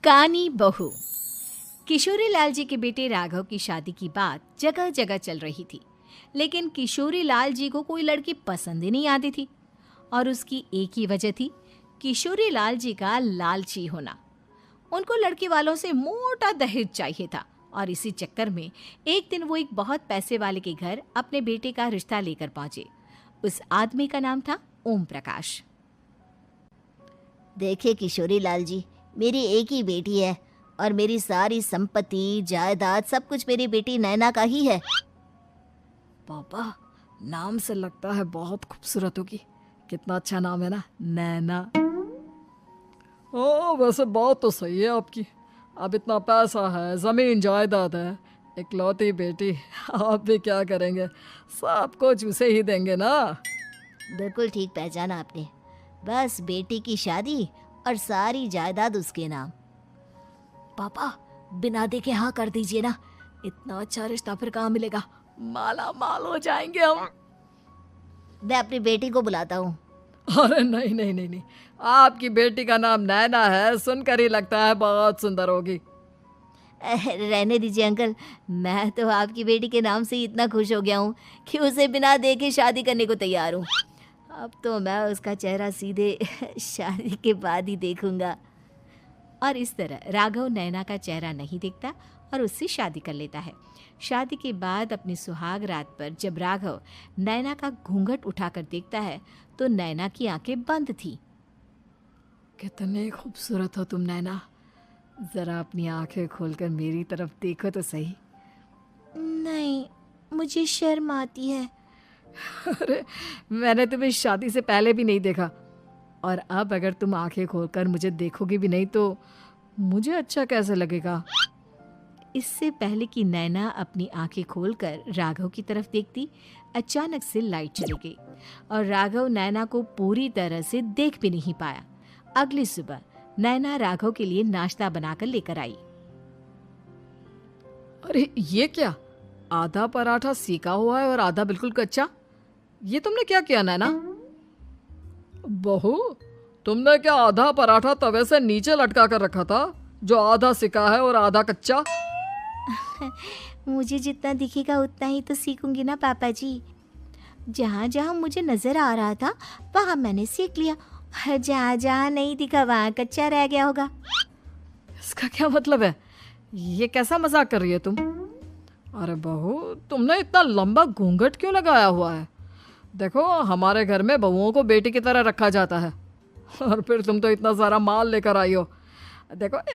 कानी बहू। किशोरी लाल जी के बेटे राघव की शादी की बात जगह जगह चल रही थी, लेकिन किशोरी लाल जी को कोई लड़की पसंद ही नहीं आती थी। और उसकी एक ही वजह थी, किशोरी लाल जी का लालची होना। उनको लड़की वालों से मोटा दहेज चाहिए था और इसी चक्कर में एक दिन वो एक बहुत पैसे वाले के घर अपने बेटे का रिश्ता लेकर पहुंचे। उस आदमी का नाम था ओम प्रकाश। देखे किशोरी लाल जी, मेरी एक ही बेटी है और मेरी सारी संपत्ति जायदाद सब कुछ मेरी बेटी नैना का ही है। पापा, नाम से लगता है बहुत खूबसूरत होगी। कितना अच्छा नाम है ना, नैना। ओ, वैसे बात तो सही है आपकी। अब इतना पैसा है, जमीन जायदाद है, इकलौती बेटी, आप भी क्या करेंगे? सब कुछ उसे ही देंगे ना। बिल्कुल ठीक पहचाना आपने। बस बेटी की शादी और सारी जायदाद उसके नाम। पापा, बिना देखे हाँ कर दीजिए ना। इतना अच्छा रिश्ता फिर कहाँ मिलेगा? माला माल हो जाएंगे हम। मैं अपनी बेटी को बुलाता हूँ। अरे नहीं नहीं नहीं नहीं, आपकी बेटी का नाम नैना है, सुनकर ही लगता है बहुत सुंदर होगी। रहने दीजिए अंकल, मैं तो आपकी बेटी के नाम से ही इतना खुश हो गया हूँ कि उसे बिना देखे शादी करने को तैयार हूँ। अब तो मैं उसका चेहरा सीधे शादी के बाद ही देखूंगा। और इस तरह राघव नैना का चेहरा नहीं देखता और उससे शादी कर लेता है। शादी के बाद अपनी सुहाग रात पर जब राघव नैना का घूंघट उठाकर देखता है तो नैना की आंखें बंद थी। कितनी खूबसूरत हो तुम नैना, जरा अपनी आंखें खोलकर मेरी तरफ देखो तो सही। नहीं, मुझे शर्म आती है। अरे, मैंने तुम्हें शादी से पहले भी नहीं देखा, और अब अगर तुम आंखें खोलकर मुझे देखोगी भी नहीं तो मुझे अच्छा कैसे लगेगा? इससे पहले कि नैना अपनी आंखें खोलकर राघव की तरफ देखती, अचानक से लाइट चली गई और राघव नैना को पूरी तरह से देख भी नहीं पाया। अगली सुबह नैना राघव के लिए नाश्ता बनाकर लेकर आई। अरे ये क्या, आधा पराठा सेका हुआ है और आधा बिल्कुल कच्चा। ये तुमने क्या किया नैना? बहू, तुमने क्या आधा पराठा तवे से नीचे लटका कर रखा था, जो आधा सेका है और आधा कच्चा? मुझे जितना दिखेगा उतना ही तो सीखूंगी ना पापा जी। जहाँ जहाँ मुझे नजर आ रहा था वहाँ मैंने सीख लिया, जहाँ जहाँ नहीं दिखा वहाँ कच्चा रह गया होगा। इसका क्या मतलब है? ये कैसा मजाक कर रही है तुम? अरे बहू, तुमने इतना लंबा घूंघट क्यों लगाया हुआ है? देखो, हमारे घर में बहुओं को बेटी की तरह रखा जाता है, और फिर तुम तो इतना सारा माल लेकर आई हो। देखो,